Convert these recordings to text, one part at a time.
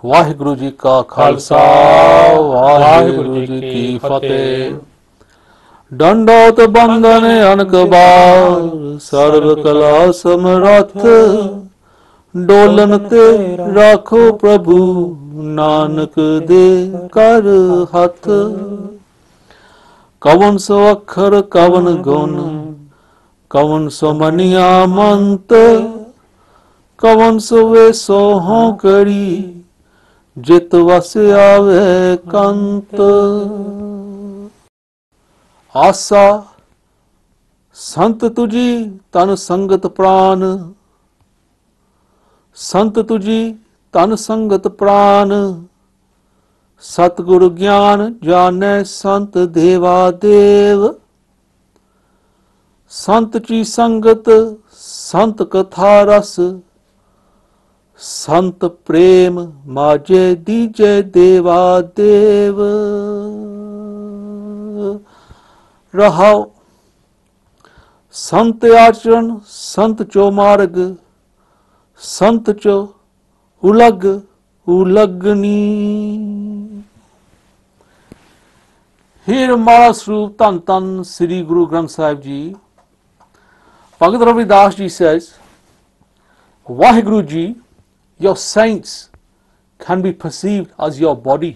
वाहिगुरु जी का खालसा वाहिगुरु जी की फतेह। दंडोत बंदन अनक बार सर्व कला समरथ डोलन ते राखो प्रभु नानक दे कर हथ। कवन सो अखर कवन गुण कवन सो मनिया मंत कवन सो वे सो हो करी जित वस आवे कंत। आसा संत तुझी तन संगत प्राण संत तुझी तन संगत प्राण सतगुरु ज्ञान जाने संत देवा देव। संत की संगत संत कथा रस संत प्रेम माजे दीजे देवा देव। रहाओ संत आचरण संत चो मार्ग संत चो उलग उलगनी। हीर माला स्वरूप धन धन श्री गुरु ग्रंथ साहिब जी। भगत Ravidas ji says, Vaheguru ji, your saints can be perceived as your body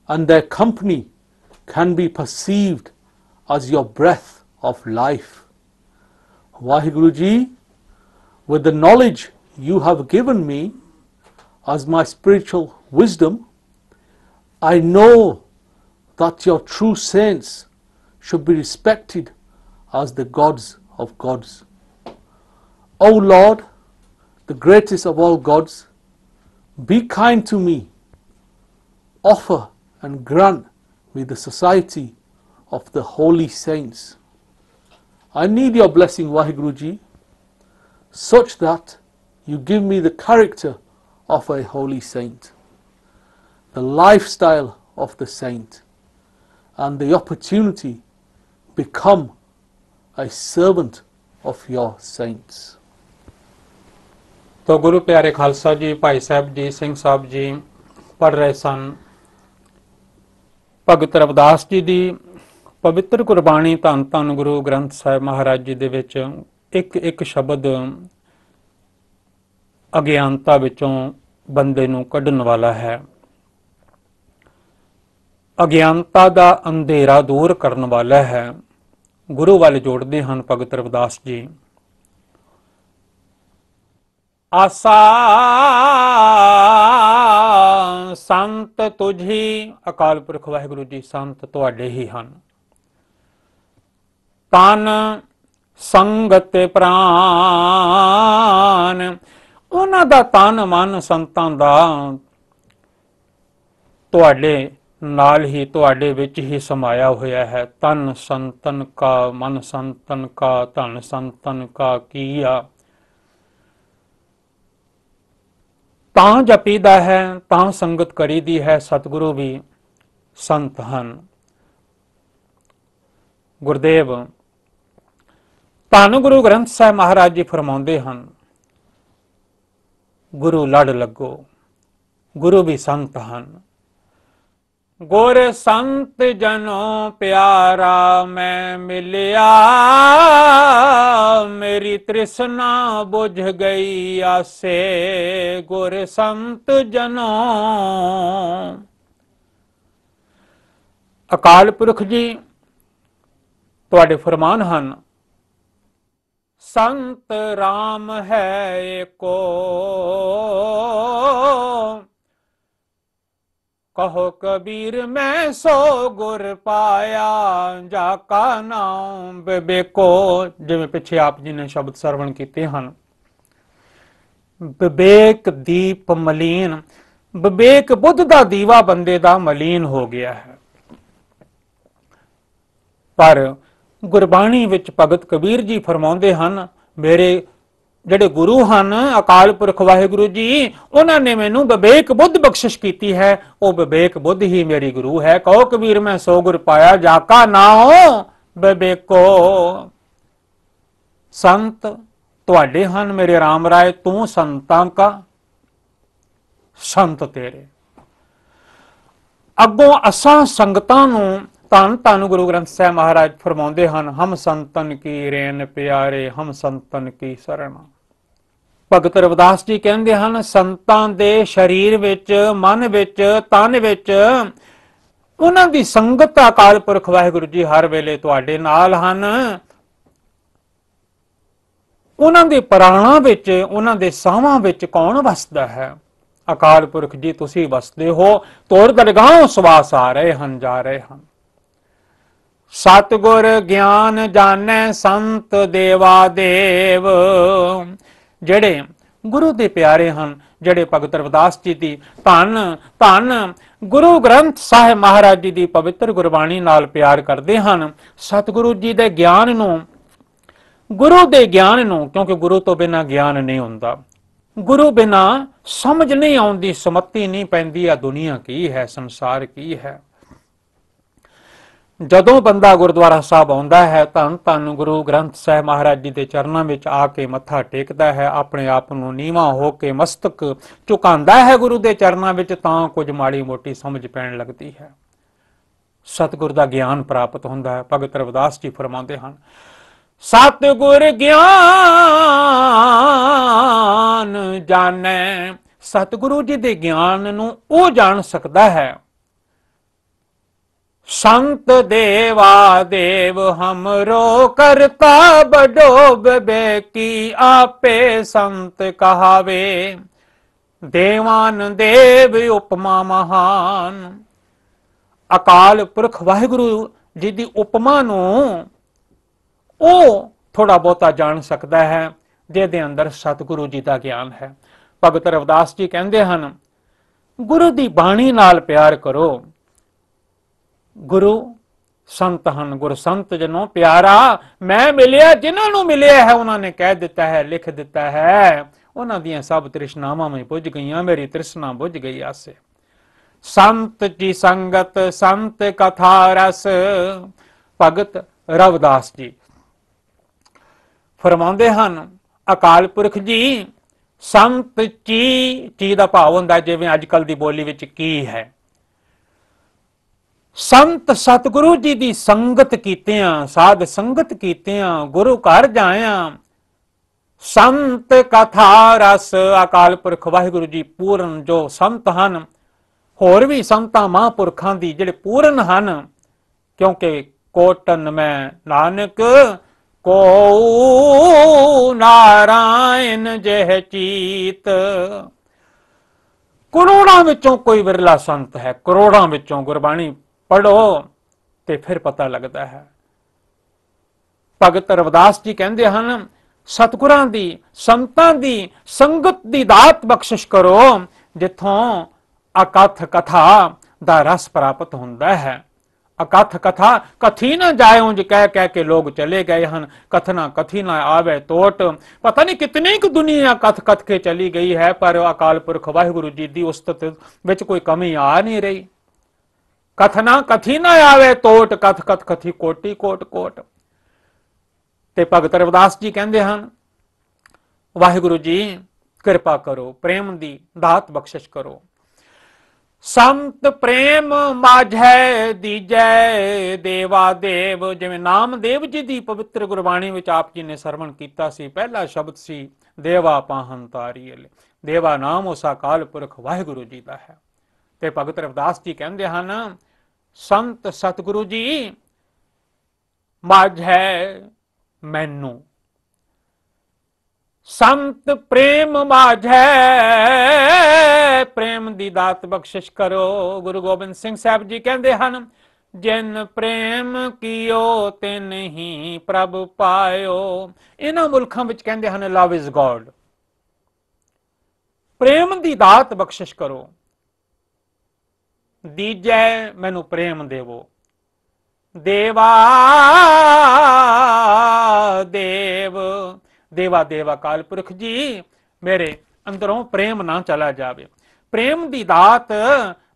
and their company can be perceived as your breath of life. Vaheguru ji, with the knowledge you have given me as my spiritual wisdom, I know that your true saints should be respected as the gods of gods. O Lord, the greatest of all gods, be kind to me, offer and grant me the society of the holy saints. I need your blessing, Vaheguru ji, such that you give me the character of a holy saint, the lifestyle of the saint, and the opportunity become a servant of your saints. तो गुरु प्यारे खालसा जी, भाई साहब जी, सिंह साहब जी पढ़ रहे सन भगत रविदास जी दी पवित्र गुरबाणी धन धन गुरु ग्रंथ साहिब महाराज जी दे विच एक एक शब्द अज्ञानता विचों बंदे नूं कढण वाला है, अज्ञानता दा अंधेरा दूर करन वाला है। गुरु वाल जोड़ते हैं भगत रविदास जी। आसा संत तुझी, अकाल पुरख वाहिगुरु जी संत तुहाडे ही हन। तन संगत प्राण, उन्हां दा तन मन संतां दा तुहाडे नाल ही तुहाडे विच ही समाया होया है। तन संतन का, मन संतन का, धन संतन का किया। तां जपीदा है, तां संगत करीदी है, सतगुरु भी संत हन। गुरदेव धन गुरु ग्रंथ साहिब महाराज जी फरमाउंदे हन, गुरु लड़ लगो, गुरु भी संत हन। गुर संत जनों प्यारा मैं मिलिया, मेरी तृष्णा बुझ गई आसे। गुर संत जनों, अकाल पुरख जी तुहाडे फरमान हन, संत राम है एको, कहो कबीर मैं सो गुर पाया, जाका नाम बिबेको। जिवें पिछे आप जी ने शब्द सरवण कीते हन, विवेक दीप मलीन, विवेक बुद्ध दा दीवा बंदे दा मलीन हो गया है। पर गुरबाणी विच भगत कबीर जी फरमाउंदे हन, मेरे ਜਿਹੜੇ गुरु ਹਨ अकाल पुरख वाहिगुरु जी, उन्होंने मैनू विवेक बुद्ध बख्शिश की है। वह विवेक बुद्ध ही मेरी गुरु है। कहो कबीर मैं सो गुर पाया, जाका नाओ विवेको। संत तुहाडे हन मेरे राम राय, तू संतां का ਸੰਤ ਤੇਰੇ। ਅੱਗੋਂ ਅਸਾਂ ਸੰਗਤਾਂ ਨੂੰ ਧੰਨ ਧੰਨ ਗੁਰੂ ਗ੍ਰੰਥ ਸਾਹਿਬ ਮਹਾਰਾਜ ਫਰਮਾਉਂਦੇ ਹਨ, ਹਮ ਸੰਤਨ ਕੀ ਰੇਨ ਪਿਆਰੇ, ਹਮ ਸੰਤਨ ਕੀ ਸ਼ਰਨ। ਭਗਤ ਰਵਿਦਾਸ ਜੀ ਕਹਿੰਦੇ ਹਨ, ਸੰਤਾਂ ਦੇ ਸਰੀਰ ਵਿੱਚ, ਮਨ ਵਿੱਚ, ਤਨ ਵਿੱਚ ਉਹਨਾਂ ਦੀ ਸੰਗਤ ਅਕਾਲ ਪੁਰਖ ਵਾਹਿਗੁਰੂ ਜੀ ਹਰ ਵੇਲੇ ਤੁਹਾਡੇ ਨਾਲ ਹਨ। ਉਹਨਾਂ ਦੇ ਪ੍ਰਾਣਾਂ ਵਿੱਚ, ਉਹਨਾਂ ਦੇ ਸਾਹਾਂ ਵਿੱਚ ਕੌਣ ਵਸਦਾ ਹੈ? ਅਕਾਲ ਪੁਰਖ ਜੀ ਤੁਸੀਂ ਵਸਦੇ ਹੋ। ਤੋਰ ਦਰਗਾਹੋਂ ਸਵਾਸ ਆ ਰਹੇ ਹਨ, ਜਾ ਰਹੇ ਹਨ। ਸਤਿਗੁਰ ਗਿਆਨ ਜਾਣੈ ਸੰਤ ਦੇਵਾ ਦੇਵ। ਜਿਹੜੇ ਗੁਰੂ ਦੇ ਪਿਆਰੇ ਹਨ, ਜਿਹੜੇ ਭਗਤ ਰਵਿਦਾਸ ਜੀ ਦੀ ਧੰਨ ਧੰਨ ਗੁਰੂ ਗ੍ਰੰਥ ਸਾਹਿਬ ਮਹਾਰਾਜ ਜੀ ਦੀ ਪਵਿੱਤਰ ਗੁਰਬਾਣੀ ਨਾਲ ਪਿਆਰ ਕਰਦੇ ਹਨ, ਸਤਿਗੁਰੂ ਜੀ ਦੇ ਗਿਆਨ ਨੂੰ, ਗੁਰੂ ਦੇ ਗਿਆਨ ਨੂੰ, ਕਿਉਂਕਿ ਗੁਰੂ ਤੋਂ ਬਿਨਾਂ ਗਿਆਨ ਨਹੀਂ ਹੁੰਦਾ, ਗੁਰੂ ਬਿਨਾਂ ਸਮਝ ਨਹੀਂ ਆਉਂਦੀ, ਸਮੱਤੀ ਨਹੀਂ ਪੈਂਦੀ ਆ ਦੁਨੀਆ ਕੀ ਹੈ, ਸੰਸਾਰ ਕੀ ਹੈ। ਜਦੋਂ ਬੰਦਾ ਗੁਰਦੁਆਰਾ ਸਾਹਿਬ ਆਉਂਦਾ ਹੈ, ਧੰਨ ਧੰਨ ਗੁਰੂ ਗ੍ਰੰਥ ਸਾਹਿਬ ਮਹਾਰਾਜ ਜੀ ਦੇ ਚਰਨਾਂ ਵਿੱਚ ਆ ਕੇ ਮੱਥਾ ਟੇਕਦਾ ਹੈ, ਆਪਣੇ ਆਪ ਨੂੰ ਨੀਵਾਂ ਹੋ ਕੇ ਮਸਤਕ ਝੁਕਾਉਂਦਾ ਹੈ ਗੁਰੂ ਦੇ ਚਰਨਾਂ ਵਿੱਚ, ਤਾਂ ਕੁਝ ਮਾੜੀ ਮੋਟੀ ਸਮਝ ਪੈਣ ਲੱਗਦੀ ਹੈ, ਸਤਿਗੁਰ ਦਾ ਗਿਆਨ ਪ੍ਰਾਪਤ ਹੁੰਦਾ ਹੈ। ਭਗਤ ਰਵਿਦਾਸ ਜੀ ਫਰਮਾਉਂਦੇ ਹਨ, ਸਤਿਗੁਰ ਗਿਆਨ ਜਾਣੈ। ਸਤਿਗੁਰੂ ਜੀ ਦੇ ਗਿਆਨ ਨੂੰ ਉਹ ਜਾਣ ਸਕਦਾ ਹੈ। ਸੰਤ ਦੇਵਾ ਦੇਵ ਹਮਰੋ ਕਰਤਾ ਬਡੋ ਬੇਕੀ, ਆਪੇ ਸੰਤ ਕਹਾਵੇ ਦੇਵਾਨ ਦੇਵ ਉਪਮਾ ਮਹਾਨ। ਅਕਾਲ ਪੁਰਖ ਵਾਹਿਗੁਰੂ ਜੀ ਦੀ ਉਪਮਾ ਨੂੰ ਉਹ ਥੋੜਾ ਬਹੁਤਾ ਜਾਣ ਸਕਦਾ ਹੈ ਜਿਹਦੇ ਅੰਦਰ ਸਤਿਗੁਰੂ ਜੀ ਦਾ ਗਿਆਨ ਹੈ। ਭਗਤ ਰਵਿਦਾਸ ਜੀ ਕਹਿੰਦੇ ਹਨ, ਗੁਰੂ ਦੀ ਬਾਣੀ ਨਾਲ ਪਿਆਰ ਕਰੋ। ਗੁਰੂ ਸੰਤ ਹਨ, ਗੁਰ ਸੰਤ ਜਨੋ ਪਿਆਰਾ ਮੈਂ ਮਿਲਿਆ। ਜਿਨ੍ਹਾਂ ਨੂੰ ਮਿਲਿਆ ਹੈ ਉਹਨਾਂ ਨੇ ਕਹਿ ਦਿੱਤਾ ਹੈ, ਲਿਖ ਦਿੱਤਾ ਹੈ, ਉਹਨਾਂ ਦੀਆਂ ਸਭ ਤ੍ਰਿਸ਼ਨਾਵਾਂ ਮੈਂ ਬੁੱਝ ਗਈਆਂ, ਮੇਰੀ ਤ੍ਰਿਸ਼ਨਾ ਬੁੱਝ ਗਈ ਆਸੇ। ਸੰਤ ਜੀ ਸੰਗਤ ਸੰਤ ਕਥਾ ਰਸ। ਭਗਤ ਰਵਿਦਾਸ ਜੀ ਫਰਮਾਉਂਦੇ ਹਨ, ਅਕਾਲ ਪੁਰਖ ਜੀ ਸੰਤ ਚੀ ਦਾ ਭਾਵ ਹੁੰਦਾ ਜਿਵੇਂ ਅੱਜ ਕੱਲ ਦੀ ਬੋਲੀ ਵਿੱਚ ਕੀ ਹੈ। ਸੰਤ ਸਤਿਗੁਰੂ ਜੀ ਦੀ ਸੰਗਤ ਕੀਤਿਆਂ, ਸਾਧ ਸੰਗਤ ਕੀਤਿਆਂ, ਗੁਰੂ ਘਰ ਜਾਇਆਂ, ਸੰਤ ਕਥਾ ਰਸ। ਅਕਾਲ ਪੁਰਖ ਵਾਹਿਗੁਰੂ ਜੀ ਪੂਰਨ ਜੋ ਸੰਤ ਹਨ, ਹੋਰ ਵੀ ਸੰਤਾਂ ਮਹਾਂਪੁਰਖਾਂ ਦੀ ਜਿਹੜੇ ਪੂਰਨ ਹਨ, ਕਿਉਂਕਿ ਕੋਟਨ ਮੈਂ ਨਾਨਕ ਕੋ ਨਾਰਾਇਣ ਜਹ ਚੀਤ। ਕਰੋੜਾਂ ਵਿੱਚੋਂ ਕੋਈ ਵਿਰਲਾ ਸੰਤ ਹੈ, ਕਰੋੜਾਂ ਵਿੱਚੋਂ। ਗੁਰਬਾਣੀ ਪੜ੍ਹੋ ਤੇ ਫਿਰ ਪਤਾ ਲੱਗਦਾ ਹੈ। ਭਗਤ ਰਵਿਦਾਸ ਜੀ ਕਹਿੰਦੇ ਹਨ, ਸਤਿਗੁਰਾਂ ਦੀ, ਸੰਤਾਂ ਦੀ ਸੰਗਤ ਦੀ ਦਾਤ ਬਖਸ਼ਿਸ਼ ਕਰੋ, ਜਿੱਥੋਂ ਅਕਥ ਕਥਾ ਦਾ ਰਸ ਪ੍ਰਾਪਤ ਹੁੰਦਾ ਹੈ। ਅਕਥ ਕਥਾ ਕਥੀ ਨਾ ਜਾਏ, ਉਂਝ ਕਹਿ ਕਹਿ ਕੇ ਲੋਕ ਚਲੇ ਗਏ ਹਨ, ਕਥਨਾ ਕਥੀ ਨਾ ਆਵੇ ਟੋਟ। ਪਤਾ ਨਹੀਂ ਕਿਤਨੀ ਕੁ ਦੁਨੀਆ ਕਥ ਕਥ ਕੇ ਚਲੀ ਗਈ ਹੈ, ਪਰ ਅਕਾਲ ਪੁਰਖ ਵਾਹਿਗੁਰੂ ਜੀ ਦੀ ਉਸਤਤ ਵਿੱਚ ਕੋਈ ਕਮੀ ਆ ਨਹੀਂ ਰਹੀ। ਕਥਨਾ ਕਥੀ ਨਾ ਆਵੇ ਟੋਟ, ਕਥ ਕਥ ਕਥੀ ਕੋਟੀ ਕੋਟ ਕੋਟ। ਤੇ ਭਗਤ ਰਵਿਦਾਸ ਜੀ ਕਹਿੰਦੇ ਹਨ, ਵਾਹਿਗੁਰੂ ਜੀ ਕਿਰਪਾ ਕਰੋ, ਪ੍ਰੇਮ ਦੀ ਦਾਤ ਬਖਸ਼ਿਸ਼ ਕਰੋ। ਸੰਤ ਪ੍ਰੇਮ ਮਾਝੈ ਦੀਜੈ ਦੇਵਾ ਦੇਵ। ਜਿਵੇਂ ਨਾਮਦੇਵ ਜੀ ਦੀ ਪਵਿੱਤਰ ਗੁਰਬਾਣੀ ਵਿੱਚ ਆਪ ਜੀ ਨੇ ਸਰਵਣ ਕੀਤਾ ਸੀ, ਪਹਿਲਾ ਸ਼ਬਦ ਸੀ ਦੇਵਾ ਪਾਹਨ ਤਾਰੀਐ। ਦੇਵਾ ਨਾਮ ਉਸ ਅਕਾਲ ਪੁਰਖ ਵਾਹਿਗੁਰੂ ਜੀ ਦਾ ਹੈ। ਤੇ ਭਗਤ ਰਵਿਦਾਸ ਜੀ ਕਹਿੰਦੇ ਹਨ, ਸੰਤ ਸਤਿਗੁਰੂ ਜੀ ਮਾਝੈ ਮੈਨੂੰ। ਸੰਤ ਪ੍ਰੇਮ ਮਾਝੈ, ਪ੍ਰੇਮ ਦੀ ਦਾਤ ਬਖਸ਼ਿਸ਼ ਕਰੋ। ਗੁਰੂ ਗੋਬਿੰਦ ਸਿੰਘ ਸਾਹਿਬ ਜੀ ਕਹਿੰਦੇ ਹਨ, ਜਿਨ ਪ੍ਰੇਮ ਕੀਓ ਤਿਨ ਹੀ ਪ੍ਰਭ ਪਾਇਓ। ਇਹਨਾਂ ਮੁਲਕਾਂ ਵਿੱਚ ਕਹਿੰਦੇ ਹਨ ਲਵ ਇਜ਼ ਗੋਡ। ਪ੍ਰੇਮ ਦੀ ਦਾਤ ਬਖਸ਼ਿਸ਼ ਕਰੋ। ਦੀਜੈ ਮੈਨੂੰ ਪ੍ਰੇਮ ਦੇਵੋ। ਦੇਵਾ ਦੇਵ, ਦੇਵਾ ਦੇਵ ਅਕਾਲ ਪੁਰਖ ਜੀ ਮੇਰੇ ਅੰਦਰੋਂ ਪ੍ਰੇਮ ਨਾ ਚਲਾ ਜਾਵੇ। ਪ੍ਰੇਮ ਦੀ ਦਾਤ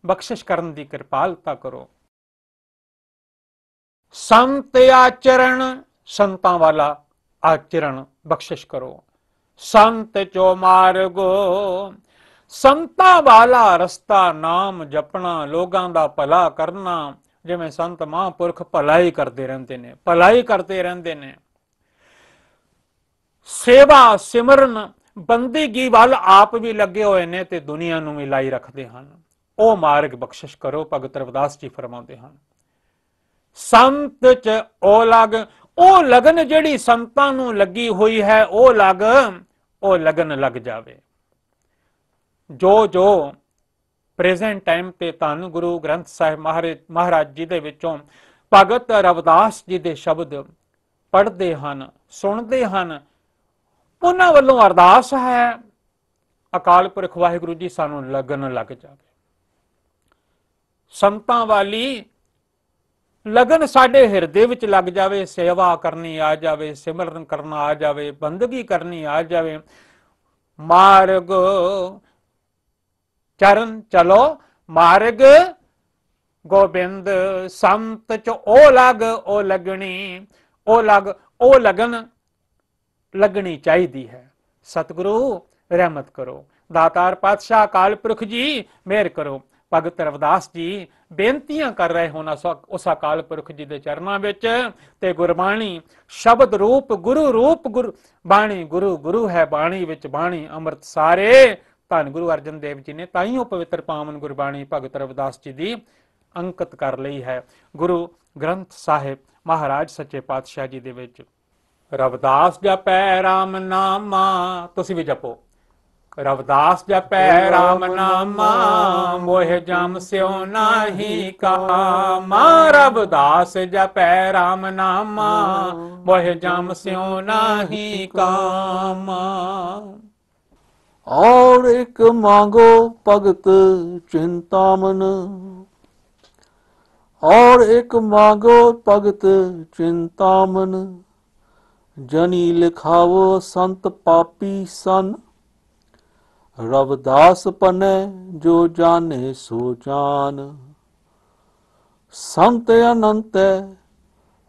ਬਖਸ਼ਿਸ਼ ਕਰਨ ਦੀ ਕਿਰਪਾਲਤਾ ਕਰੋ। ਸੰਤ ਆਚਰਣ, ਸੰਤਾਂ ਵਾਲਾ ਆਚਰਣ ਬਖਸ਼ਿਸ਼ ਕਰੋ। ਸੰਤ ਚੋ ਮਾਰਗੋ, ਸੰਤਾਂ ਵਾਲਾ ਰਸਤਾ ਨਾਮ ਜਪਣਾ, ਲੋਕਾਂ ਦਾ ਭਲਾ ਕਰਨਾ। ਜਿਵੇਂ ਸੰਤ ਮਹਾਂਪੁਰਖ ਭਲਾਈ ਕਰਦੇ ਰਹਿੰਦੇ ਨੇ, ਭਲਾਈ ਕਰਦੇ ਰਹਿੰਦੇ ਨੇ। ਸੇਵਾ ਸਿਮਰਨ ਬੰਦਗੀ ਵੱਲ ਆਪ ਵੀ ਲੱਗੇ ਹੋਏ ਨੇ ਤੇ ਦੁਨੀਆ ਨੂੰ ਵੀ ਲਾਈ ਰੱਖਦੇ ਹਨ। ਉਹ ਮਾਰਗ ਬਖਸ਼ਿਸ਼ ਕਰੋ, ਭਗਤ ਰਵਿਦਾਸ ਜੀ ਫਰਮਾਉਂਦੇ ਹਨ। ਸੰਤ ਚ ਉਹ ਲਗਨ ਜਿਹੜੀ ਸੰਤਾਂ ਨੂੰ ਲੱਗੀ ਹੋਈ ਹੈ, ਉਹ ਲਗਨ ਲੱਗ ਜਾਵੇ। ਜੋ ਪ੍ਰੈਜ਼ੈਂਟ ਟਾਈਮ ਤੇ ਧੰਨ ਗੁਰੂ ਗ੍ਰੰਥ ਸਾਹਿਬ ਮਹਾਰਾਜ ਜੀ ਦੇ ਵਿੱਚੋਂ ਭਗਤ ਰਵਿਦਾਸ ਜੀ ਦੇ ਸ਼ਬਦ ਪੜ੍ਹਦੇ ਹਨ, ਸੁਣਦੇ ਹਨ, ਉਹਨਾਂ ਵੱਲੋਂ ਅਰਦਾਸ ਹੈ ਅਕਾਲ ਪੁਰਖ ਵਾਹਿਗੁਰੂ ਜੀ ਸਾਨੂੰ ਲਗਨ ਲੱਗ ਜਾਵੇ। ਸੰਤਾਂ ਵਾਲੀ ਲਗਨ ਸਾਡੇ ਹਿਰਦੇ ਵਿੱਚ ਲੱਗ ਜਾਵੇ, ਸੇਵਾ ਕਰਨੀ ਆ ਜਾਵੇ, ਸਿਮਰਨ ਕਰਨਾ ਆ ਜਾਵੇ, ਬੰਦਗੀ ਕਰਨੀ ਆ ਜਾਵੇ। ਮਾਰਗ ਚਰਨ ਚਲੋ ਮਾਰਗ ਗੋਬਿੰਦ, ਸੰਤ ਚ ਉਹ ਲਗਨ ਲੱਗਣੀ ਚਾਹੀਦੀ ਹੈ। ਸਤਿਗੁਰੂ ਰਹਿਮਤ ਕਰੋ, ਦਾਤਾਰ ਪਾਤਸ਼ਾਹ ਅਕਾਲ ਪੁਰਖ ਜੀ ਮਿਹਰ ਕਰੋ। ਭਗਤ ਰਵਿਦਾਸ ਜੀ ਬੇਨਤੀਆਂ ਕਰ ਰਹੇ ਹੋਣ ਉਸ ਅਕਾਲ ਪੁਰਖ ਜੀ ਦੇ ਚਰਨਾਂ ਵਿੱਚ। ਤੇ ਗੁਰਬਾਣੀ ਸ਼ਬਦ ਰੂਪ ਗੁਰੂ ਬਾਣੀ, ਗੁਰੂ ਹੈ ਬਾਣੀ ਵਿੱਚ ਬਾਣੀ ਅੰਮ੍ਰਿਤ ਸਾਰੇ। ਧੰਨ ਗੁਰੂ ਅਰਜਨ ਦੇਵ ਜੀ ਨੇ ਤਾਈਓ ਪਵਿੱਤਰ ਪਾਵਨ ਗੁਰਬਾਣੀ ਭਗਤ ਰਵਿਦਾਸ ਜੀ ਦੀ ਅੰਕਿਤ ਕਰ ਲਈ ਹੈ ਗੁਰੂ ਗ੍ਰੰਥ ਸਾਹਿਬ ਮਹਾਰਾਜ ਸੱਚੇ ਪਾਤਸ਼ਾਹ ਜੀ ਦੇ ਵਿੱਚ। ਰਵਿਦਾਸ ਜਪੈ ਰਾਮ ਨਾਮਾ, ਤੁਸੀਂ ਵੀ ਜਪੋ। ਰਵਿਦਾਸ ਜਪੈ ਰਾਮ ਨਾਮਾ, ਮੋਹਿ ਜਮ ਸਿਉ ਨਾਹੀ ਕਾਮਾ। ਰਵਿਦਾਸ ਜਪੈ ਰਾਮ ਨਾਮਾ, ਮੋਹਿ ਜਮ ਸਿਉ ਨਾਹੀ ਕਾਮਾ। और एक मांगो भगत चिंतामन, और एक मांगो भगत चिंतामन। जनी लिखावो संत पापी सन, रवदास पने जो जाने सो जान। संत अनंत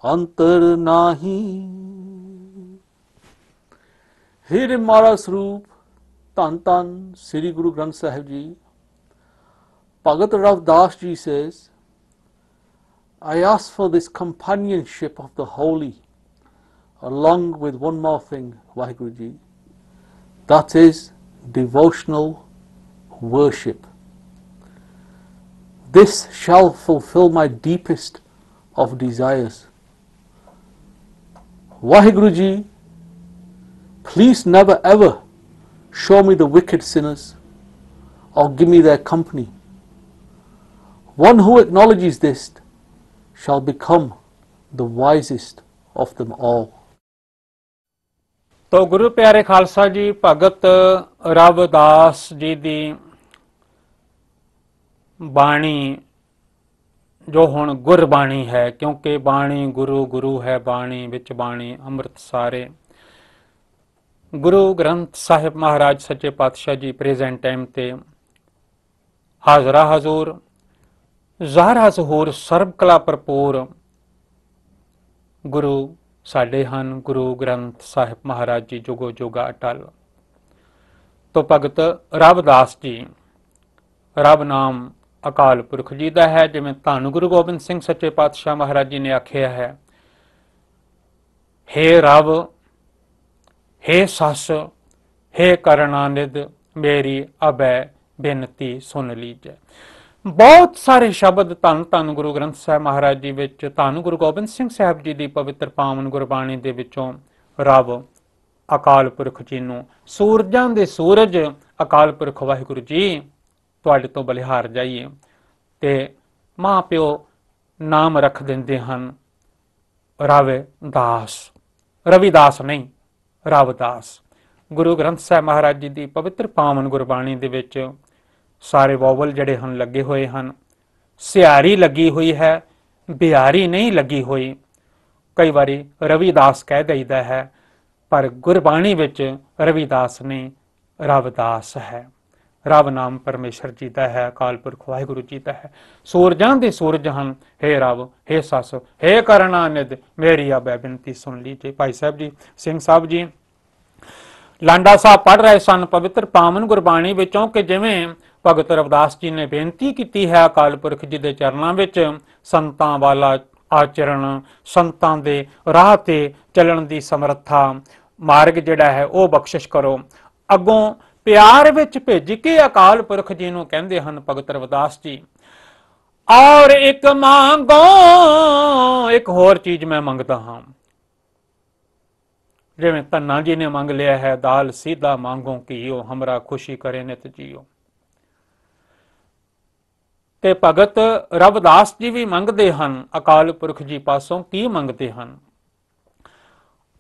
अंतर नाही, हिर मारा स्वरूप ਧੰਨ ਧੰਨ Sri Guru Granth Sahib Ji, Bhagat Ravdas Ji says, I ask for this companionship of the holy, along with one more thing, Vaheguru Ji, that is devotional worship. This shall fulfill my deepest of desires. Vaheguru Ji, please never ever show me the wicked sinners or give me their company. One who acknowledges this shall become the wisest of them all. ਤੋ ਗੁਰੂ ਪਿਆਰੇ ਖਾਲਸਾ ਜੀ, ਭਗਤ ਰਵਿਦਾਸ ਜੀ ਦੀ ਬਾਣੀ ਜੋ ਹੁਣ ਗੁਰਬਾਣੀ ਹੈ, ਕਿਉਂਕਿ ਬਾਣੀ ਗੁਰੂ ਹੈ, ਬਾਣੀ ਵਿੱਚ ਬਾਣੀ ਅੰਮ੍ਰਿਤ ਸਾਰੇ। ਗੁਰੂ ਗ੍ਰੰਥ ਸਾਹਿਬ ਮਹਾਰਾਜ ਸੱਚੇ ਪਾਤਸ਼ਾਹ ਜੀ ਪ੍ਰੈਜ਼ੈਂਟ ਟਾਈਮ ਤੇ ਹਾਜ਼ਰਾ ਹਜ਼ੂਰ, ਜ਼ਾਹਰਾ ਜ਼ਹੂਰ, ਸਰਬ ਕਲਾ ਭਰਪੂਰ ਗੁਰੂ ਸਾਡੇ ਹਨ। ਗੁਰੂ ਗ੍ਰੰਥ ਸਾਹਿਬ ਮਹਾਰਾਜ ਜੀ ਜੁਗੋ ਜੁਗਾ ਅਟਲ। ਤੋ ਭਗਤ ਰਵਿਦਾਸ ਜੀ, ਰਬ ਨਾਮ ਅਕਾਲ ਪੁਰਖ ਜੀ ਦਾ ਹੈ। ਜਿਵੇਂ ਧੰਨ ਗੁਰੂ ਗੋਬਿੰਦ ਸਿੰਘ ਸੱਚੇ ਪਾਤਸ਼ਾਹ ਮਹਾਰਾਜ ਜੀ ਨੇ ਆਖਿਆ ਹੈ, हे रब, हे सस, हे करणानिध, मेरी अबै बेनती सुन लीजै। बहुत सारे शब्द धन धन गुरु ग्रंथ साहब महाराज जी विच, धन गुरु गोबिंद सिंह साहब जी की पवित्र पावन गुरबाणी दे विचों रब अकाल पुरख जी नूं, सूरजां दे सूरज अकाल पुरख वाहिगुरू जी तुहाडे तो बलिहार जाइए ते मां प्यो नाम रख दिंदे हन रविदास, रविदास नहीं रविदास। गुरु ग्रंथ साहब महाराज जी की पवित्र पावन गुरबाणी दे विच सारे वोवल जड़े हन लगे हुए हैं। सियारी लगी हुई है, बिहारी नहीं लगी हुई। कई बारी रविदास कह दईदा है, पर गुरबाणी विच रविदास नहीं रविदास है। रब नाम परमेश्वर जी का है, अकाल पुरख वाहिगुरू जी का है। सूरजां दे सूरज हन, हे रब, हे सस, हे करणानिध, मेरी अब बिनती सुन लीजिए। भाई साहब जी, सिंह साहब जी, ਲਾਂਡਾ ਸਾਹਿਬ ਪੜ੍ਹ ਰਹੇ ਸਨ ਪਵਿੱਤਰ ਪਾਵਨ ਗੁਰਬਾਣੀ ਵਿੱਚੋਂ ਕਿ ਜਿਵੇਂ ਭਗਤ ਰਵਿਦਾਸ ਜੀ ਨੇ ਬੇਨਤੀ ਕੀਤੀ ਹੈ ਅਕਾਲ ਪੁਰਖ ਜੀ ਦੇ ਚਰਨਾਂ ਵਿੱਚ, ਸੰਤਾਂ ਵਾਲਾ ਆਚਰਣ, ਸੰਤਾਂ ਦੇ ਰਾਹ ਤੇ ਚੱਲਣ ਦੀ ਸਮਰੱਥਾ, ਮਾਰਗ ਜਿਹੜਾ ਹੈ ਉਹ ਬਖਸ਼ਿਸ਼ ਕਰੋ। ਅੱਗੋਂ ਪਿਆਰ ਵਿੱਚ ਭੇਜ ਕੇ ਅਕਾਲ ਪੁਰਖ ਜੀ ਨੂੰ ਕਹਿੰਦੇ ਹਨ ਭਗਤ ਰਵਿਦਾਸ ਜੀ, ਔਰ ਇੱਕ ਮੰਗੋ, ਇੱਕ ਹੋਰ ਚੀਜ਼ ਮੈਂ ਮੰਗਦਾ ਹਾਂ। ਜਿਵੇਂ ਧੰਨਾ ਜੀ ਨੇ ਮੰਗ ਲਿਆ ਹੈ, ਦਾਲ ਸੀਧਾ ਮੰਗੋ ਘੀਓ, ਹਮਰਾ ਖੁਸ਼ੀ ਕਰੇ ਨਿਤ ਜੀਓ। ਤੇ ਭਗਤ ਰਵਿਦਾਸ ਜੀ ਵੀ ਮੰਗਦੇ ਹਨ ਅਕਾਲ ਪੁਰਖ ਜੀ ਪਾਸੋਂ, ਕੀ ਮੰਗਦੇ ਹਨ?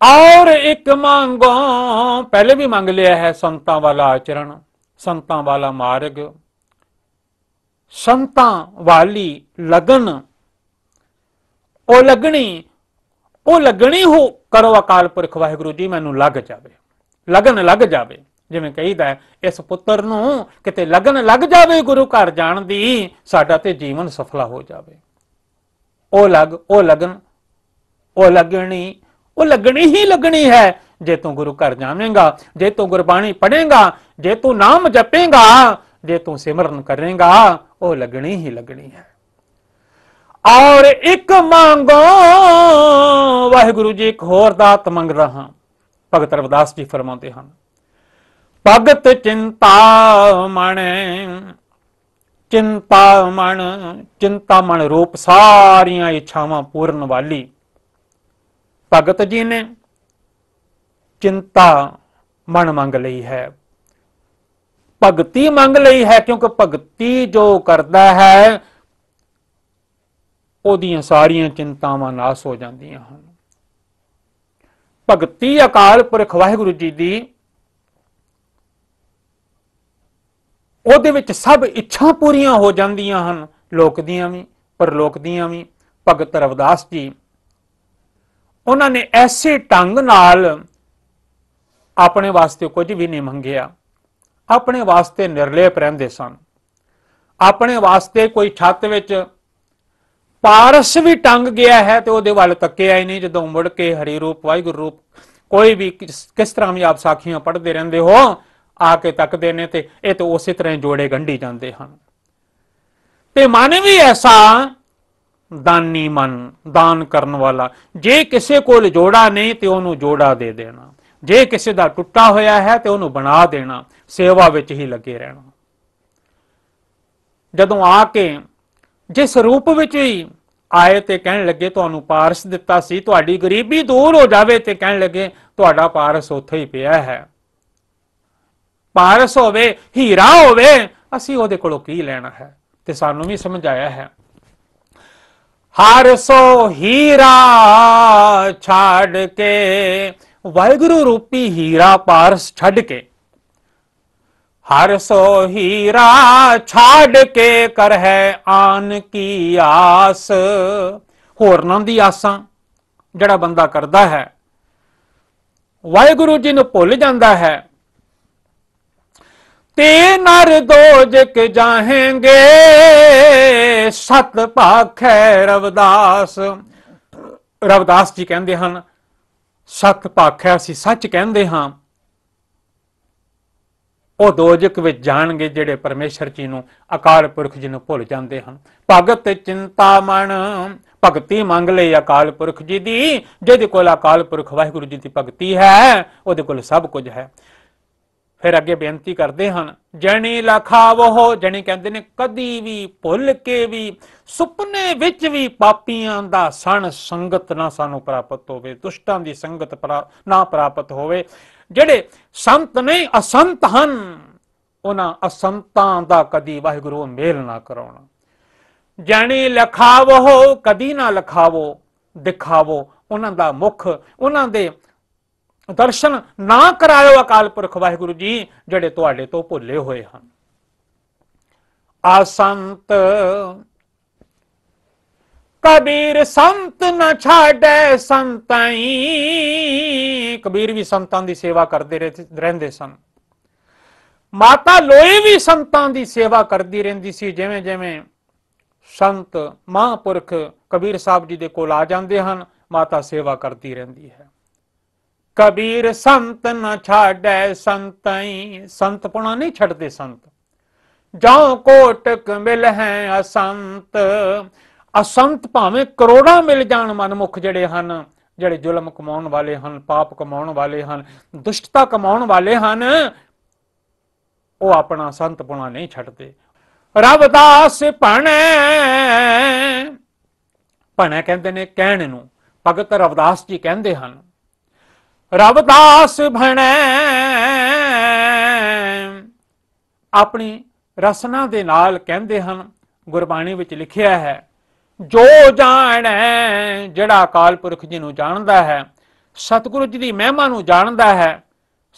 ਔਰ ਇੱਕ ਮੰਗੋ, ਪਹਿਲੇ ਵੀ ਮੰਗ ਲਿਆ ਹੈ ਸੰਤਾਂ ਵਾਲਾ ਆਚਰਣ, ਸੰਤਾਂ ਵਾਲਾ ਮਾਰਗ, ਸੰਤਾਂ ਵਾਲੀ ਲਗਨ, ਉਹ ਲੱਗਣੀ ਹੋ ਕਰੋ ਅਕਾਲ ਪੁਰਖ ਵਾਹਿਗੁਰੂ ਜੀ, ਮੈਨੂੰ ਲੱਗ ਜਾਵੇ, ਲਗਨ ਲੱਗ ਜਾਵੇ। ਜਿਵੇਂ ਕਹੀਦਾ ਹੈ, ਇਸ ਪੁੱਤਰ ਨੂੰ ਕਿਤੇ ਲਗਨ ਲੱਗ ਜਾਵੇ ਗੁਰੂ ਘਰ ਜਾਣ ਦੀ, ਸਾਡਾ ਤੇ ਜੀਵਨ ਸਫਲਾ ਹੋ ਜਾਵੇ। ਉਹ ਲੱਗਣੀ ਹੀ ਲੱਗਣੀ ਹੈ। ਜੇ ਤੂੰ ਗੁਰੂ ਘਰ ਜਾਵੇਂਗਾ, ਜੇ ਤੂੰ ਗੁਰਬਾਣੀ ਪੜ੍ਹੇਗਾ, ਜੇ ਤੂੰ ਨਾਮ ਜਪੇਗਾ, ਜੇ ਤੂੰ ਸਿਮਰਨ ਕਰੇਗਾ, ਉਹ ਲੱਗਣੀ ਹੀ ਲੱਗਣੀ ਹੈ। ਔਰ ਇੱਕ ਮੰਗੋ ਵਾਹਿਗੁਰੂ ਜੀ, ਇੱਕ ਹੋਰ ਦਾਤ ਮੰਗਦਾ ਹਾਂ। ਭਗਤ ਰਵਿਦਾਸ ਜੀ ਫਰਮਾਉਂਦੇ ਹਨ, ਭਗਤ ਚਿੰਤਾਮਣ ਰੂਪ ਸਾਰੀਆਂ ਇੱਛਾਵਾਂ ਪੂਰਨ ਵਾਲੀ ਭਗਤ ਜੀ ਨੇ ਚਿੰਤਾ ਮਨ ਮੰਗ ਲਈ ਹੈ, ਭਗਤੀ ਮੰਗ ਲਈ ਹੈ, ਕਿਉਂਕਿ ਭਗਤੀ ਜੋ ਕਰਦਾ ਹੈ ਉਹਦੀਆਂ ਸਾਰੀਆਂ ਚਿੰਤਾਵਾਂ ਨਾਸ ਹੋ ਜਾਂਦੀਆਂ ਹਨ। ਭਗਤੀ ਅਕਾਲ ਪੁਰਖ ਵਾਹਿਗੁਰੂ ਜੀ ਦੀ, ਉਹਦੇ ਵਿੱਚ ਸਭ ਇੱਛਾ ਪੂਰੀਆਂ ਹੋ ਜਾਂਦੀਆਂ ਹਨ, ਲੋਕ ਦੀਆਂ ਵੀ ਪਰਲੋਕ ਦੀਆਂ ਵੀ। ਭਗਤ ਰਵਿਦਾਸ ਜੀ, ਉਹਨਾਂ ਨੇ ਐਸੇ ਢੰਗ ਨਾਲ ਆਪਣੇ ਵਾਸਤੇ ਕੁਝ ਵੀ ਨਹੀਂ ਮੰਗਿਆ, ਆਪਣੇ ਵਾਸਤੇ ਨਿਰਲੇਪ ਰਹਿੰਦੇ ਸਨ। ਆਪਣੇ ਵਾਸਤੇ ਕੋਈ ਛੱਤ ਵਿੱਚ ਪਾਰਸ ਵੀ ਟੰਗ ਗਿਆ ਹੈ ਤੇ ਉਹਦੇ ਵੱਲ ਤੱਕਿਆ ਹੀ ਨਹੀਂ। ਜਦੋਂ ਮੁੜ ਕੇ ਹਰੀ ਰੂਪ ਵਾਹਿਗੁਰੂ ਰੂਪ ਕੋਈ ਵੀ ਕਿਸ ਤਰ੍ਹਾਂ ਵੀ ਆਪ ਸਾਖੀਆਂ ਪੜ੍ਹਦੇ ਰਹਿੰਦੇ ਹੋ, ਆ ਕੇ ਤੱਕਦੇ ਨੇ ਤੇ ਇਹ ਤਾਂ ਉਸੇ ਤਰ੍ਹਾਂ ਜੋੜੇ ਗੰਢੀ ਜਾਂਦੇ ਹਨ। ਤੇ ਮਨ ਵੀ ਐਸਾ ਦਾਨੀ ਮਨ, ਦਾਨ ਕਰਨ ਵਾਲਾ, ਜੇ ਕਿਸੇ ਕੋਲ ਜੋੜਾ ਨਹੀਂ ਤੇ ਉਹਨੂੰ ਜੋੜਾ ਦੇ ਦੇਣਾ, ਜੇ ਕਿਸੇ ਦਾ ਟੁੱਟਾ ਹੋਇਆ ਹੈ ਤੇ ਉਹਨੂੰ ਬਣਾ ਦੇਣਾ, ਸੇਵਾ ਵਿੱਚ ਹੀ ਲੱਗੇ ਰਹਿਣਾ। ਜਦੋਂ ਆ ਕੇ ਜਿਸ ਰੂਪ ਵਿੱਚ ਹੀ ਆਏ ਤੇ ਕਹਿਣ ਲੱਗੇ ਤੁਹਾਨੂੰ ਪਾਰਸ ਦਿੱਤਾ ਸੀ, ਤੁਹਾਡੀ ਗਰੀਬੀ ਦੂਰ ਹੋ ਜਾਵੇ, ਤੇ ਕਹਿਣ ਲੱਗੇ ਤੁਹਾਡਾ ਪਾਰਸ ਉੱਥੇ ਹੀ ਪਿਆ ਹੈ। ਪਾਰਸ ਹੋਵੇ, ਹੀਰਾ ਹੋਵੇ, ਅਸੀਂ ਉਹਦੇ ਕੋਲੋਂ ਕੀ ਲੈਣਾ ਹੈ? ਤੇ ਸਾਨੂੰ ਵੀ ਸਮਝਾਇਆ ਹੈ, ਹਰ ਸੋ ਹੀਰਾ ਛੱਡ ਕੇ, ਵਾਹਿਗੁਰੂ ਰੂਪੀ ਹੀਰਾ ਪਾਰਸ ਛੱਡ ਕੇ, ਹਰ ਸੋ ਹੀਰਾ ਛੱਡ ਕੇ ਕਰ ਹੈ ਆਨ ਕੀ ਆਸ। ਹੋਰਨਾਂ ਦੀ ਆਸਾਂ ਜਿਹੜਾ ਬੰਦਾ ਕਰਦਾ ਹੈ, ਵਾਹਿਗੁਰੂ ਜੀ ਨੂੰ ਭੁੱਲ ਜਾਂਦਾ ਹੈ, ਤੇ ਨਰ ਦੋਜਕ ਜਾਹੇਂਗੇ ਸਤ ਭਾਖੈ ਰਵਿਦਾਸ। ਰਵਿਦਾਸ ਜੀ ਕਹਿੰਦੇ ਹਨ, ਸਤ ਭਾਖੈ, ਅਸੀਂ ਸੱਚ ਕਹਿੰਦੇ ਹਾਂ। ਉਹ ਦੋਜਕ ਵਿੱਚ ਜਾਣਗੇ ਜਿਹੜੇ ਪਰਮੇਸ਼ਰ ਜੀ ਨੂੰ, ਅਕਾਲ ਪੁਰਖ ਜੀ ਨੂੰ ਭੁੱਲ ਜਾਂਦੇ ਹਨ। ਭਗਤ ਚਿੰਤਾਮਣ, ਭਗਤੀ ਮੰਗ ਲਈ ਅਕਾਲ ਪੁਰਖ ਜੀ ਦੀ। ਜਿਹਦੇ ਕੋਲ ਅਕਾਲ ਪੁਰਖ ਵਾਹਿਗੁਰੂ ਜੀ ਦੀ ਭਗਤੀ ਹੈ, ਉਹਦੇ ਕੋਲ ਸਭ ਕੁਝ ਹੈ। ਫਿਰ ਅੱਗੇ ਬੇਨਤੀ ਕਰਦੇ ਹਨ, ਜਣੀ ਲਖਾਵੋ, ਜਣੀ ਕਹਿੰਦੇ ਨੇ ਕਦੀ ਵੀ ਭੁੱਲ ਕੇ ਵੀ, ਸੁਪਨੇ ਵਿੱਚ ਵੀ ਪਾਪੀਆਂ ਦਾ ਸਣ ਸੰਗਤ ਨਾ ਸਾਨੂੰ ਪ੍ਰਾਪਤ ਹੋਵੇ, ਦੁਸ਼ਟਾਂ ਦੀ ਸੰਗਤ ਨਾ ਪ੍ਰਾਪਤ ਹੋਵੇ। ਜਿਹੜੇ ਸੰਤ ਨਹੀਂ ਅਸੰਤ ਹਨ, ਉਹਨਾਂ ਅਸੰਤਾਂ ਦਾ ਕਦੀ ਵਾਹਿਗੁਰੂ ਮੇਲ ਨਾ ਕਰਾਉਣਾ। ਜਣੀ ਲਖਾਵੋ, ਕਦੀ ਨਾ ਲਖਾਵੋ, ਦਿਖਾਵੋ ਉਹਨਾਂ ਦਾ ਮੁਖ, ਉਹਨਾਂ ਦੇ ਦਰਸ਼ਨ ਨਾ ਕਰਾਇਓ ਅਕਾਲ ਪੁਰਖ ਵਾਹਿਗੁਰੂ ਜੀ, ਜਿਹੜੇ ਤੁਹਾਡੇ ਤੋਂ ਭੁੱਲੇ ਹੋਏ ਹਨ। ਆਸੰਤ ਕਬੀਰ ਸੰਤ ਨਾ ਛਾੜੈ ਸੰਤਾਈ, ਕਬੀਰ ਵੀ ਸੰਤਾਂ ਦੀ ਸੇਵਾ ਕਰਦੇ ਰਹਿੰਦੇ ਸਨ। ਮਾਤਾ ਲੋਈ ਵੀ ਸੰਤਾਂ ਦੀ ਸੇਵਾ ਕਰਦੀ ਰਹਿੰਦੀ ਸੀ। ਜਿਵੇਂ ਜਿਵੇਂ ਸੰਤ ਮਹਾਂਪੁਰਖ ਕਬੀਰ ਸਾਹਿਬ ਜੀ ਦੇ ਕੋਲ ਆ ਜਾਂਦੇ ਹਨ, ਮਾਤਾ ਸੇਵਾ ਕਰਦੀ ਰਹਿੰਦੀ ਹੈ। कबीर संत न छाड़े संतई, संत पुणा नहीं छड़ते संत। जाओ कोटक मिल है असंत, असंत भावें करोड़ां मिल जाण मनमुख ਜਿਹੜੇ ਹਨ, ਜਿਹੜੇ ਜ਼ੁਲਮ ਕਮਾਉਣ ਵਾਲੇ ਹਨ, ਪਾਪ ਕਮਾਉਣ ਵਾਲੇ ਹਨ, ਦੁਸ਼ਟਤਾ ਕਮਾਉਣ ਵਾਲੇ ਹਨ, ਉਹ ਆਪਣਾ ਸੰਤ ਪੁਣਾ ਨਹੀਂ ਛੱਡਦੇ। ਰਵਿਦਾਸ ਭਣੇ, ਭਣੇ ਕਹਿੰਦੇ ਨੇ ਕਹਿਣ ਨੂੰ, ਭਗਤ ਰਵਿਦਾਸ ਜੀ ਕਹਿੰਦੇ ਹਨ, ਰਵਿਦਾਸ ਭਣੇ ਆਪਣੀ ਰਸਨਾ ਦੇ ਨਾਲ ਕਹਿੰਦੇ ਹਨ। ਗੁਰਬਾਣੀ ਵਿੱਚ ਲਿਖਿਆ ਹੈ, ਜੋ ਜਾਣੈ, ਜਿਹੜਾ ਅਕਾਲ ਪੁਰਖ ਜੀ ਨੂੰ ਜਾਣਦਾ ਹੈ, ਸਤਿਗੁਰੂ ਜੀ ਦੀ ਮਹਿਮਾ ਨੂੰ ਜਾਣਦਾ ਹੈ,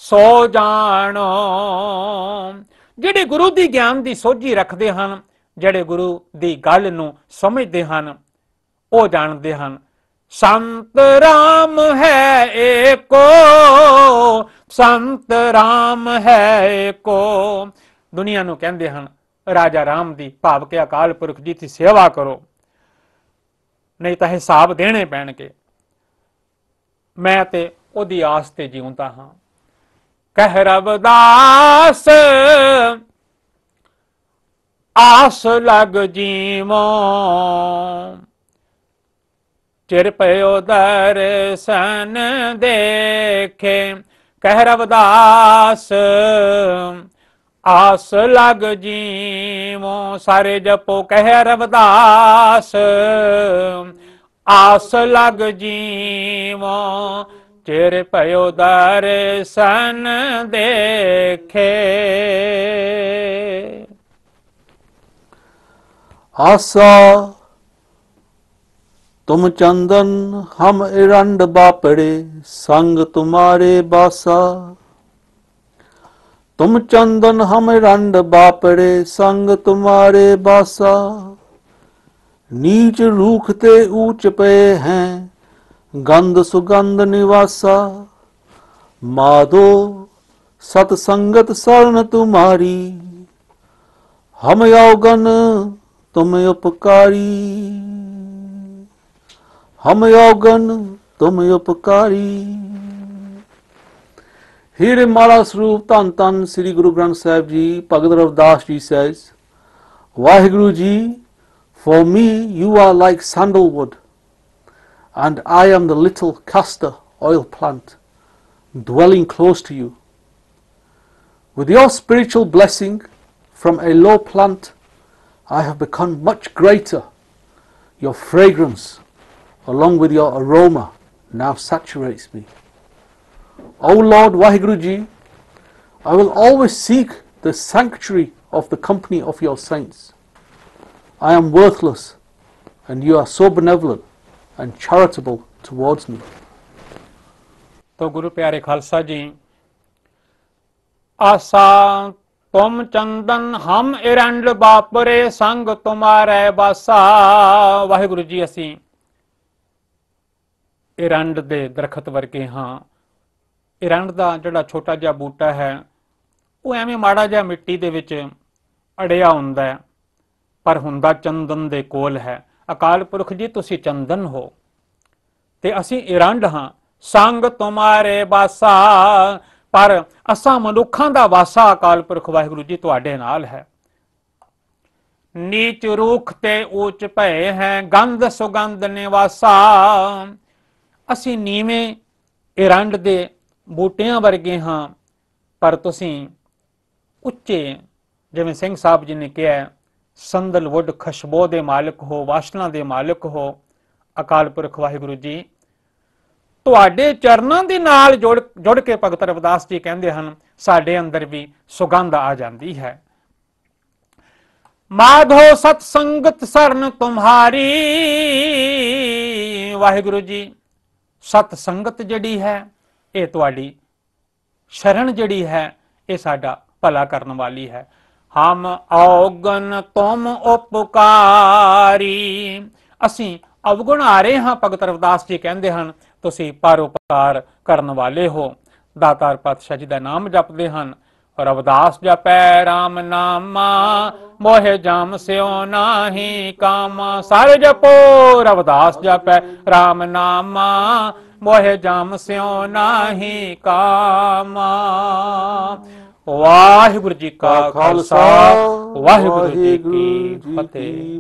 ਸੋ ਜਾਣੋ। ਜਿਹੜੇ ਗੁਰੂ ਦੀ ਗਿਆਨ ਦੀ ਸੋਝੀ ਰੱਖਦੇ ਹਨ, ਜਿਹੜੇ ਗੁਰੂ ਦੀ ਗੱਲ ਨੂੰ ਸਮਝਦੇ ਹਨ, ਉਹ ਜਾਣਦੇ ਹਨ। ਸੰਤ ਰਾਮ ਹੈ ਏਕੋ, ਸੰਤ ਰਾਮ ਹੈ ਏਕੋ। ਦੁਨੀਆ ਨੂੰ ਕਹਿੰਦੇ ਹਨ ਰਾਜਾ ਰਾਮ ਦੀ, ਭਾਵ ਕਿ ਅਕਾਲ ਪੁਰਖ ਜੀ ਦੀ ਸੇਵਾ ਕਰੋ, ਨਹੀਂ ਤਾਂ ਹਿਸਾਬ ਦੇਣੇ ਪੈਣਗੇ। ਮੈਂ ਤੇ ਉਹਦੀ ਆਸ ਤੇ ਜਿਉਂਦਾ ਹਾਂ। ਕਹਿ ਰਵਿਦਾਸ ਆਸ ਲਗ ਜੀਵੋ, ਚਿਰ ਪਇਓ ਦਰਸ਼ਨ ਦੇਖੇ। ਕਹਿ ਰਵਿਦਾਸ ਆਸ ਲਗ ਜੀਵੋ, ਸਾਰੇ ਜਪੋ ਕਹਿ ਰਵਿਦਾਸ ਆਸ ਲਗ ਜੀਵੋ, ਚਿਰ ਪਇਓ ਦਰਸ਼ਨ ਦੇਖੇ। आशा तुम चंदन हम इरंड बापड़े, संग तुम्हारे बासा। तुम चंदन हम इरंड बापड़े, संग तुम्हारे बासा। नीच रूखते ऊंच पे हैं, गंध सुगंध निवासा। माधो सतसंगत शरण तुम्हारी, हम यौगन तुम उपकारी। हम यौगन तुम उपकारी। Here in Mala Swarup Tan Tan Sri Guru Granth Sahib Ji, Bhagat Ravidas Ji says, Waheguru Ji, for me you are like sandalwood, and I am the little castor oil plant dwelling close to you. With your spiritual blessing from a low plant, I have become much greater. Your fragrance, along with your aroma, now saturates me. O Lord Waheguru Ji, I will always seek the sanctuary of the company of your saints. I am worthless, and you are so benevolent and charitable towards me. तो गुरु प्यारे खालसा जी, आशा तुम चंदन हम इरंड बापरे, संग तुम्हारे बासा। वाहिगुरु जी, ਅਸੀਂ ਇਰੰਡ ਦੇ ਦਰਖਤ ਵਰਗੇ ਹਾਂ। ਇਰੰਡ ਦਾ ਜਿਹੜਾ ਛੋਟਾ ਜਿਹਾ ਬੂਟਾ ਹੈ, ਉਹ ਐਵੇਂ ਮਾੜਾ ਜਿਹਾ ਮਿੱਟੀ ਦੇ ਵਿੱਚ ਅੜਿਆ ਹੁੰਦਾ ਹੈ, ਪਰ ਹੁੰਦਾ ਚੰਦਨ ਦੇ ਕੋਲ ਹੈ। ਅਕਾਲ ਪੁਰਖ ਜੀ, ਤੁਸੀਂ ਚੰਦਨ ਹੋ ਤੇ ਅਸੀਂ ਇਰੰਡ ਹਾਂ। ਸੰਗ ਤੁਮਾਰੇ ਬਾਸਾ, ਪਰ ਅਸਾਂ ਮਨੁੱਖਾਂ ਦਾ ਵਾਸਾ ਅਕਾਲ ਪੁਰਖ ਵਾਹਿਗੁਰੂ ਜੀ ਤੁਹਾਡੇ ਨਾਲ ਹੈ। ਨੀਚ ਰੂਖ ਤੇ ਉੱਚ ਭਏ ਹੈ, ਗੰਧ ਸੁਗੰਧ ਨਿਵਾਸਾ। ਅਸੀਂ ਨੀਵੇਂ ਇਰੰਡ ਦੇ ਬੂਟਿਆਂ ਵਰਗੇ ਹਾਂ, ਪਰ ਤੁਸੀਂ ਉੱਚੇ, ਜਿਵੇਂ ਸਿੰਘ ਸਾਹਿਬ ਜੀ ਨੇ ਕਿਹਾ, ਸੰਦਲਵੁੱਡ ਖੁਸ਼ਬੋ ਦੇ ਮਾਲਕ ਹੋ, ਵਾਸ਼ਨਾ ਦੇ ਮਾਲਕ ਹੋ। ਅਕਾਲ ਪੁਰਖ ਵਾਹਿਗੁਰੂ ਜੀ, ਤੁਹਾਡੇ ਚਰਨਾਂ ਦੇ ਨਾਲ ਜੁੜ ਕੇ ਭਗਤ ਰਵਿਦਾਸ ਜੀ ਕਹਿੰਦੇ ਹਨ, ਸਾਡੇ ਅੰਦਰ ਵੀ ਸੁਗੰਧ ਆ ਜਾਂਦੀ ਹੈ। ਮਾਧੋ ਸਤ ਸੰਗਤ ਸਰਨ ਤੁਮਹਾਰੀ। ਵਾਹਿਗੁਰੂ ਜੀ, ਸਤ ਸੰਗਤ ਜਿਹੜੀ ਹੈ, ਇਹ ਤੁਹਾਡੀ ਸ਼ਰਨ ਜਿਹੜੀ ਹੈ, ਇਹ ਸਾਡਾ ਭਲਾ ਕਰਨ ਵਾਲੀ ਹੈ। ਹਮ ਔਗਣ ਤੁਮ ਉਪਕਾਰੀ। ਅਸੀਂ ਅਵਗੁਣ ਆ ਰਹੇ ਹਾਂ। ਭਗਤ ਰਵਿਦਾਸ ਜੀ ਕਹਿੰਦੇ ਹਨ, ਤੁਸੀਂ ਪਰਉਪਕਾਰ ਕਰਨ ਵਾਲੇ ਹੋ। ਦਾਤਾਰ ਪਾਤਸ਼ਾਹ ਜੀ ਦਾ ਨਾਮ ਜਪਦੇ ਹਨ। ਰਵਿਦਾਸ ਜਪੈ ਰਾਮ ਨਾਮਾ, ਮੋਹਿ ਜਾਮ ਸਿਓ ਨਾਹੀ ਕਾਮਾ। ਸਾਰੇ ਜਪੋ ਰਵਿਦਾਸ ਜਪੈ ਰਾਮ ਨਾਮਾ, ਮੋਹਿ ਜਾਮ ਸਿਉ ਨਾਹੀ ਕਾਮਾ। ਵਾਹਿਗੁਰੂ ਜੀ ਕਾ ਖਾਲਸਾ, ਵਾਹਿਗੁਰੂ ਜੀ ਕੀ ਫਤਿਹ।